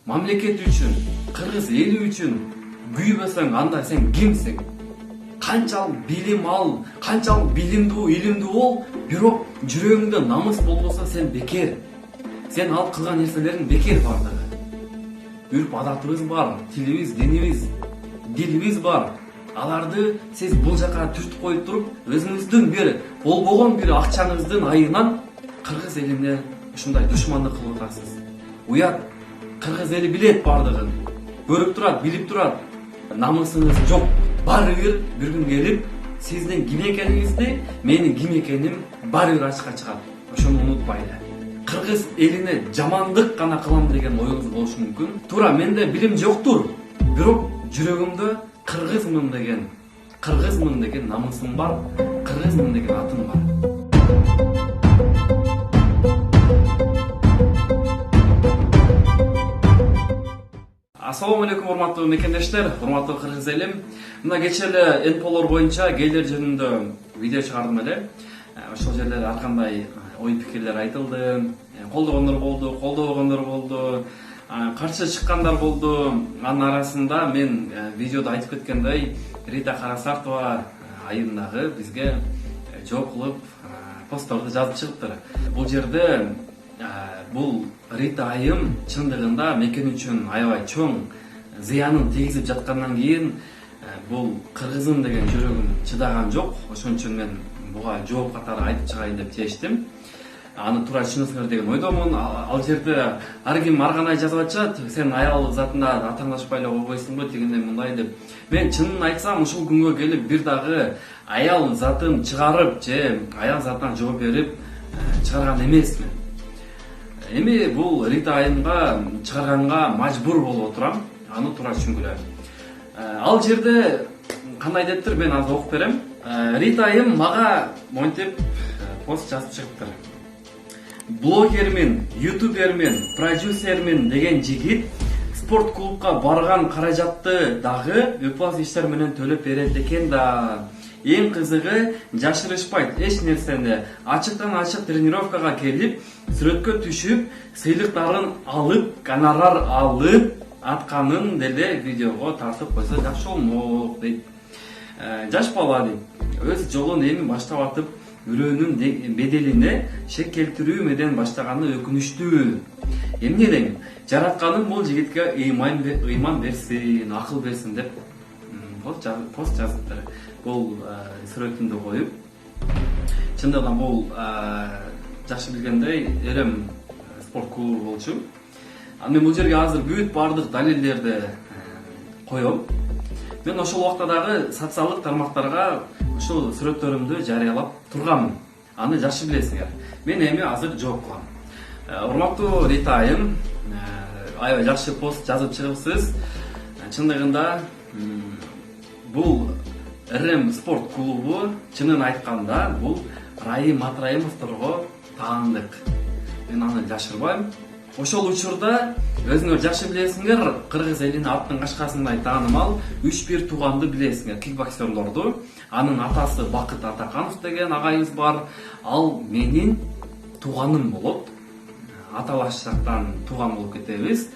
мамлекет үчүн, кыргыз эли үчүн күйбөсөң, анда сен кимсиң? Канчалык билим ал, канчалык илимдүү бол, бирок жүрөгүңдө намыс болбосо сен бекер. Сен ал кылган нерселериң бекер бардыгы. Үрп адатыбыз бар, тилибиз, дилибиз бар. Аларды сиз бул жака түртүп коюп туруп, өзүңүздүн бир болбогон бир акчаңыздын айынан кыргыз элине ушундай душмандык кылып атасыз. Уят, кыргыз эли билет бардыгын. Көрүп турат, билип турат. Намысыңыз жок. Баары бир күн келип, сиздин ким экениңизди, менин ким экеним баары бир ачыкка чыгат. Ошону унутпайлы. Кыргыз элине жамандык гана кылам деген оюңуз болушу мүмкүн. Туура, менде билим жоктур, бирок жүрөгүмдө кыргызмын деген намысым бар, кыргызмын деген атым бар. Ассаламу алейкум, урматтуу мекендештер, урматтуу кыргыз элим. Мына кечээ эле НПОлор боюнча гейлер жөнүндө видео чыгардым эле. Ошол жерлерде ар кандай ой пикирлер айтылды. Колдогондор болду, колдобогондор болду, каршы чыккандар болду. Анын арасында мен видеодо айтып кеткендей, Рита Карасартова айымдагы бизге жооп кылып постторду жазып чыгыптыр. Бул жерде бул Рита айым чындыгында мекен үчүн аябай чоң зыянын тийгизип жаткандан кийин бул кыргызым деген жүрөгүм чыдаган жок. Ошон үчүн мен буга жооп катары айтып чыгайын деп чечтим. Аны туура түшүнөсүңөр деген ойдомун. Ал жерде ар ким ар кандай жазып атышат. Сен аял затында атаңдашпай эле койбойсуңбу, тигиндей мындай деп. Мен чынын айтсам, ушул күнгө келип бир дагы аял затын чыгарып же аял затына жооп берип чыгарган эмесмин. Эми бул Рита айымга чыгарганга мажбур болуп отурам. Аны туура түшүнгүлө. Ал жерде кандай дептир, мен азыр окуп берем. Рита айым мага монтип пост жазып чыгыптыр. Блогермин, ютубермин, продюсермин деген жигит спорт клубка барган каражатты дагы өпас иштер менен төлөп берет экен да. Эң кызыгы, жашырышпайт эч нерсени. Ачыктан ачык тренировкага келип, сүрөткө түшүп, сыйлыктарын алып, гонорар алып атканын деле видеого тартып койсо жакшы болмок дейт. Жаш бала дейт. Өз жолун эми баштап атып, үрөөнүн беделине шек келтирүү менен баштаганы өкүнүчтүү. Эмне дейм? Жаратканым бул жигитке ыйман берсин, акыл берсин деп пост жазыптыр. Бул сүрөтүндө коюп. Чындыгында бул жакшы билгендей эрем спорт клубу болчу. Мен бул жерге азыр бүт бардык далилдерди коем. Мен ошол убакта дагы социалдык тармактарга ушул сүрөттөрүмдү жарыялап турганмын. Аны жакшы билесиңер. Мен эми азыр жооп кылам. Урматтуу Рита айым, аябай жакшы пост жазып чыгыпсыз. Чындыгында бул РМ спорт клубу чынын айтканда бул Райым Атраимовдорго таандык. Мен аны жашырбайм. Ошол учурда өзүңөр жакшы билесиңер, кыргыз элинин аттын кашкасындай таанымал 3-1 тууганды билесиңер, кикбоксерлорду. Анын атасы Бакыт Атаканов деген агайыбыз бар. Ал менин тууганым болот. Аталаш жактан тууган болуп кетебиз.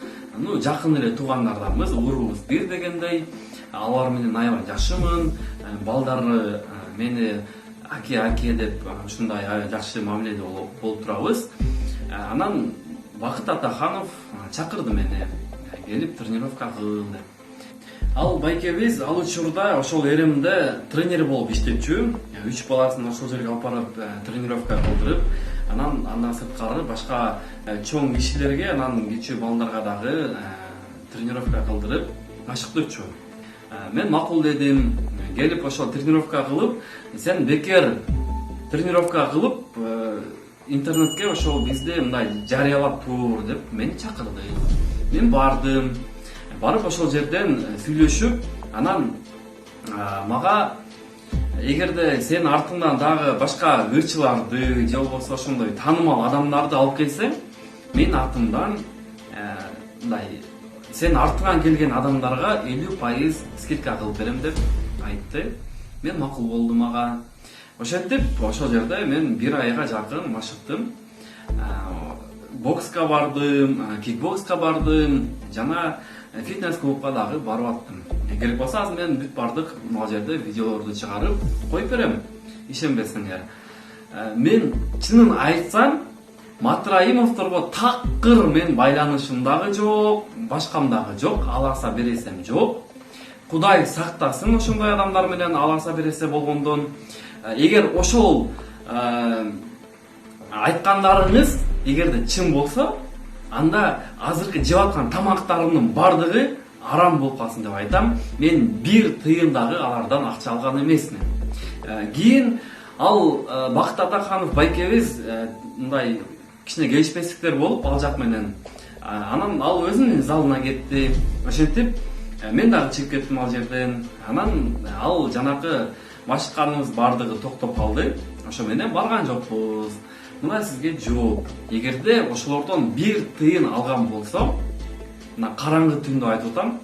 Жакын эле туугандарданбыз, уурубуз бир дегендей. Алар менен аябай жакшымын. Балдары мени аке деп ушундай жакшы мамиледе болуп турабыз. Анан Бакыт Атаханов чакырды мени, келип тренировка кыл деп. Ал байкебиз ал учурда ошол эремде тренер болуп иштепчү. 3 баласын ошол жерге алып барып тренировка кылдырып, андан сырткары башка чоң кишилерге, анан кичүү балдарга дагы тренировка кылдырып машыктырчу. Мен макул дедим, келип ошол тренировка кылып, сен бекер тренировка кылып интернетке ошол бизди мындай жарыялап тур деп мени чакырды. Мен бардым. Барып ошол жерден сүйлөшүп, анан мага эгерде сен артыңдан дагы башка ырчыларды же болбосо ошондой таанымал адамдарды алып келсең, мен артымдан мындай сен артыңан келген адамдарга 50% скидка кылып берем деп айтты. Мен макул болдум ага. Ошентип ошол жерде мен 1 айга жакын машыктым. бокска бардым, кикбокска бардым, жана фитнес клубка дагы барып аттым. Керек болсо азыр мен бүт бардык могу жерде видеолорду чыгарып коюп берем. Ишенбесеңер. Мен чынын айтсам, Матыр Аимовдорго такыр мен байланышым дагы жок, башкам дагы жок, аласа бересем жок. Кудай сактасын ошондой адамдар менен аласа бересе болгондон. Эгер ошол айткандарыңыз эгерде чын болсо, анда азыркы жеп аткан тамактарымдын бардыгы арам болуп калсын деп айтам. Мен бир тыйын дагы алардан акча алган эмесмин. Кийин ал Бакыт Атаханов байкебиз мындай кичине келишпестиктер болуп ал жак менен. Анан ал өзүнүн залына кетти. Ошентип мен дагы чыгып кеттим ал жерден. Анан ал жанакы башканыбыз бардыгы токтоп калды. Ошо менен барган жокпуз. Мына сизге жооп. Эгерде ошолордон бир тыйын алган болсо, мына караңгы түндө айтып атам,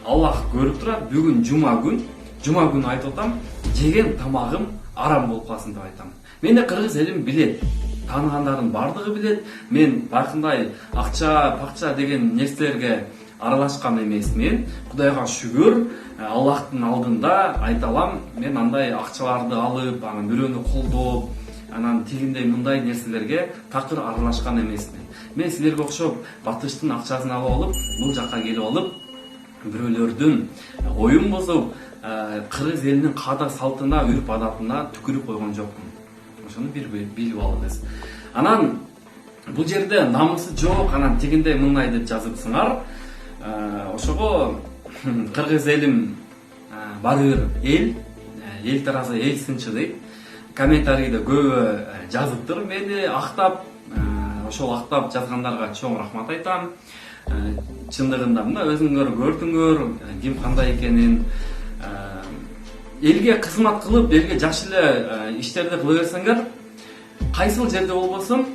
Аллах көрүп турат, бүгүн жума күнү айтып атам, жеген тамагым арам болуп калсын деп айтам. Мени кыргыз элим билет. Тааныгандардын бардыгы билет. Мен байкындай акча деген нерселерге аралашкан эмесмин. Кудайга шүгүр, Аллахтын алдында айта алам, мен андай акчаларды алып, анан бирөөнү колдоп, анан тигиндей мындай нерселерге такыр аралашкан эмесмин. Мен силерге окшоп батыштын акчасын алып алып, бул жакка келип алып, бирөөлөрдүн оюн бузуп, кыргыз элинин каада салтына, үрп адатына түкүрүп койгон жокмун. Ошону билип алыңыз. Анан бул жерде намысы жок, анан тигиндей мындай деп жазыпсыңар. Ошого кыргыз элим баары бир эл таразы эл сынчы дейт. Комментарийде көбү жазыптыр мени актап, ошол актап жазгандарга чоң рахмат айтам. Чындыгында мына өзүңөр көрдүңөр ким кандай экенин. Элге кызмат кылып, элге жакшы эле иштерди кыла берсеңер, кайсыл жерде болбосун,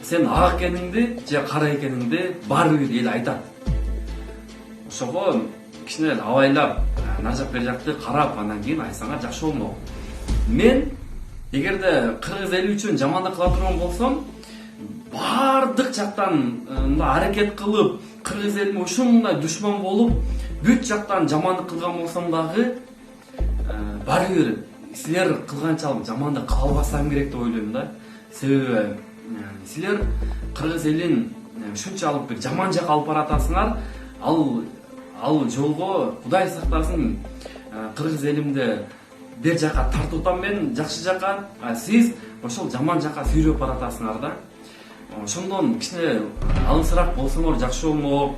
сен ак экениңди же кара экениңди баары бир эл айтат. Ошого кичине абайлап, нар жак бери жакты карап, анан кийин айтсаңар жакшы болмок. Мен эгерде кыргыз эли үчүн жамандык кыла турган болсом, бардык жактан аракет кылып, кыргыз элиме ушундай душман болуп, бүт жактан жамандык кылган болсом дагы, баары бир силер кылганчалык жамандык кыла албасам керек деп ойлойм да. Себеби силер кыргыз элин ушунчалык бир жаман жакка алып баратасыңар. Ал жолго Кудай сактасын кыргыз элимди бер жакка тартып атам мен, жакшы жакка, сиз ошол жаман жакка сүйрөп баратасыңар да. Ошондон кичине алысыраак болсоңор жакшы болмок.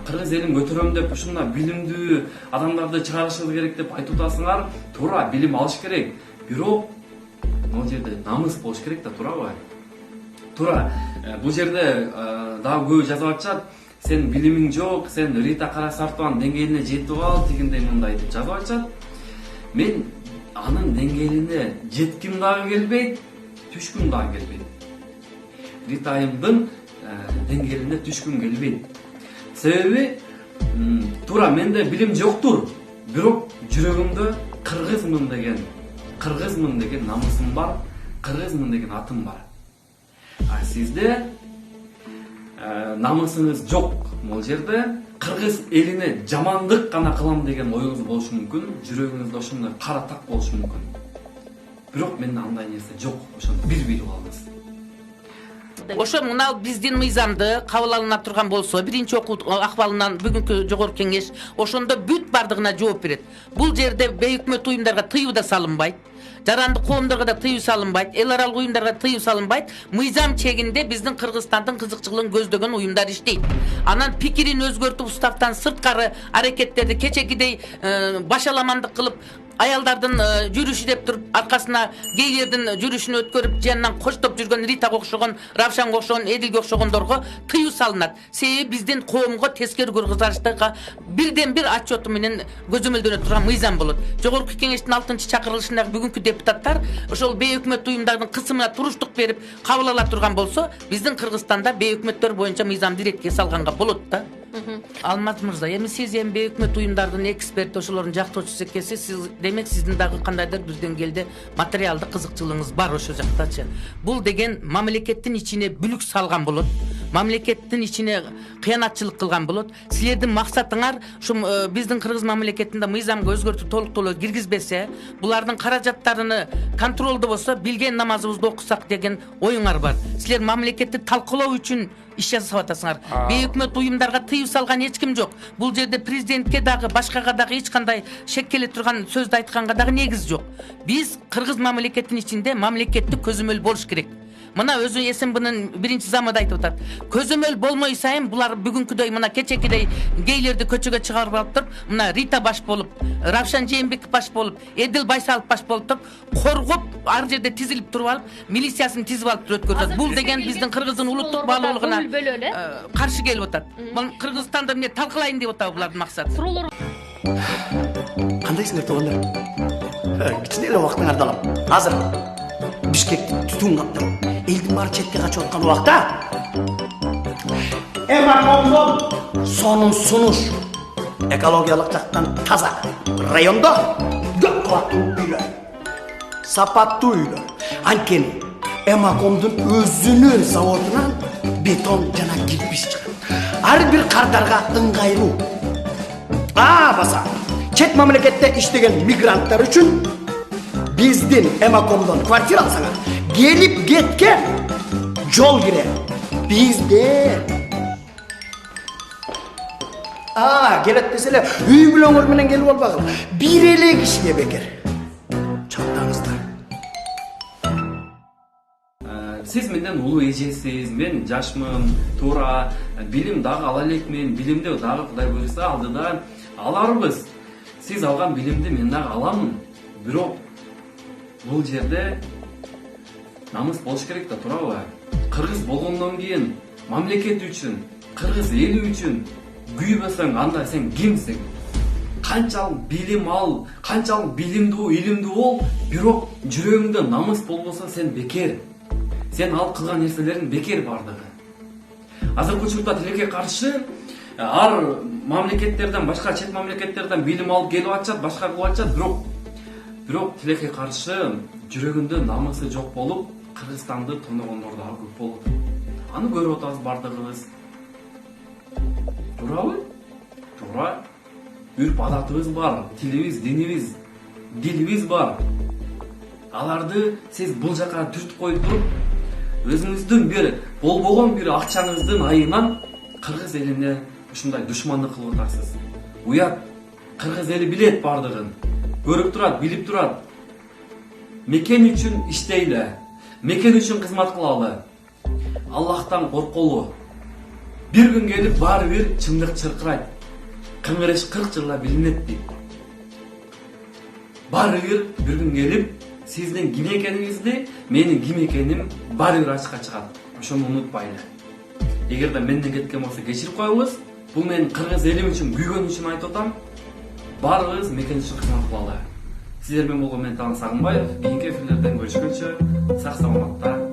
Кыргыз элин көтөрөм деп ушундай билимдүү адамдарды чыгарышыбыз керек деп айтып атасыңар. Туура, билим алыш керек. Бирок бул жерде намыс болуш керек да, туурабы? Туура. Бул жерде дагы көбү жазып атышат. Сен билимиң жок, сен Рита Карасартованын деңгээлине жетип ал, тигиндей мындай деп жазып атышат. Мен анын деңгээлине жетким дагы келбейт, түшкүм дагы келбейт. Рита Айымдын деңгээлине түшкүм келбейт. Себеби туура менде билим жоктур, бирок жүрөгүмдө кыргызмын деген намысым бар, кыргызмын деген атым бар. Сизде намысыңыз жок, бул жерде кыргыз элине жамандык гана кылам деген оюңуз болушу мүмкүн, жүрөгүңүздө ошондой кара так болушу мүмкүн. Бирок менде андай нерсе жок, ошону бир билип алыңыз. Ошо мына биздин мыйзамды кабыл алына турган болсо, биринчи окуу акыбалынан бүгүнкү жогорку кеңеш ошондо бүт бардыгына жооп берет. Бул жерде бейөкмөт уюмдарга тыюу да салынбайт. Жарандык коомдорго да тыюу салынбайт, эл аралык уюмдарга тыюу салынбайт. Мыйзам чегинде биздин Кыргызстандын кызыкчылыгын көздөгөн уюмдар иштейт. Анан пикирин өзгөртүп, уставтан сырткары аракеттерди кечегидей башаламандык кылып, аялдардын жүрүшү деп туруп аркасына гейлердин жүрүшүн өткөрүп жанынан коштоп жүргөн Ритага окшогон, Равшанга окшогон, Эдилге окшогондорго тыюу салынат. Себеби биздин коомго тескери кыргыздарыштыга бирден бир отчету менен көзөмөлдөнө турган мыйзам болот. Жогорку кеңештин 6-чакырылышындагы бүгүнкү депутаттар ошол бейөкмөт уюмдардын кысымына туруштук берип кабыл ала турган болсо, биздин Кыргызстанда бейөкмөттөр боюнча мыйзамды иретке салганга болот да. Алмаз мырза, эми сиз эми бейөкмөт уюмдардын эксперти, ошолордун жактоочусу экенсиз, сиз демек сиздин дагы кандайдыр бир деңгээлде материалдык кызыкчылыгыңыз бар ошол жактачы. Бул деген мамлекеттин ичине бүлүк салган болот, мамлекеттин ичине кыянатчылык кылган болот. Силердин максатыңар ушу биздин кыргыз мамлекетинде мыйзамга өзгөртүү толуктуулуу киргизбесе, булардын каражаттарыны контролдобосо билген намазыбызды окусак деген оюңар бар. Силер мамлекетти талкуулоо үчүн иш жасап атасыңар. Бейөкмөт уюмдарга тыюу салган эч ким жок. Бул жерде президентке дагы, башкага дагы эч кандай шек келе турган сөздү айтканга дагы негиз жок. Биз кыргыз мамлекетинин ичинде мамлекеттик көзөмөл болуш керек. Мына өзү СМБнын биринчи замы да айтып атат. Көзөмөл болмой сайын булар бүгүнкүдөй мына кечекидей гейлерди көчөгө чыгарып алып туруп, мына Рита баш болуп, Равшан Жээнбеков баш болуп, Эдил Байсалов баш болуп туруп, коргоп, ар жерде тизилип туруп алып, милициясын тизип алып туруп өткөрүшөт. Бул деген биздин кыргыздын улуттук баалуулугуна каршы келип атат. Бул Кыргызстанда эмне талкалайын деп атабы булардын максаты? Суроолор. Кандайсыңар туугандар? Кичине эле убактыңарды алам. Азыр Бишкекти түтүн каптырып, элдин баары четке качып аткан убакта Эмакомдон сонун сунуш экологиялык жактан таза райондо көп кабаттуу үйлөр, сапаттуу үйлөр. Анткени Эмакомдун өзүнүн заводунан бетон жана кирпич чыгат. Ар бир кардарга ыңгайлуу. Баса чет мамлекетте иштеген мигранттар үчүн биздин Эмакомдон квартира алсаңар, келип кеткен жол кире. Бизде келет деселе үй бүлөңөр менен келип албагыла. Бир эле кишиге бекер. Чактаңыздар. Сиз менден улуу эжесиз, мен жашмын, туура, билим дагы ала элекмин, билимди дагы Кудай буйруса алдыда аларбыз. Сиз алган билимди мен дагы аламын. Бирок бул жерде намыс болуш керек да, туурабы? Кыргыз болгондон кийин мамлекет үчүн, кыргыз эли үчүн күйбөсөң, анда сен кимсиң? Канчалык билим ал, канчалык билимдүү, илимдүү бол, бирок жүрөгүңдө намыс болбосо сен бекер. Сен ал кылган нерселериң бекер бардыгы. Азыркы учурда тилекке каршы ар мамлекеттерден, башка чет мамлекеттерден билим алып келип атышат, башка кылып атышат, бирок тилекке каршы жүрөгүндө намысы жок болуп, Кыргызстанды тоногондор дагы көп болот. Аны көрүп атабыз бардыгыбыз. Туурабы? Туура. Үрп адатыбыз бар, тилибиз, динибиз, дилибиз бар. Аларды сиз бул жака түртүп коюп туруп, өзүңүздүн бир болбогон бир акчаңыздын айынан кыргыз элине ушундай душмандык кылып атасыз. Уят, кыргыз эли билет бардыгын. Көрүп турат, билип турат. Мекен үчүн иштейле, мекен үчүн кызмат кылалы. Аллахтан корколу. Бир күн келип баары бир чындык чыркырайт. Кыңгырыш 40 жылда билинет дейт. Баары бир күн келип сиздин ким экениңизди, менин ким экеним баары бир ачыкка чыгат. Ошону унутпайлы. Эгерде менден кеткен болсо кечирип коюңуз. Бул мен кыргыз элим үчүн, күйгөн үчүн айтып атам. Баарыбыз мекен үчүн кызмат кылалы. Сиздер менен болгон мен Таңсагынбаев. Кийинки эфирлерден көрүшкөнчө сак саламатта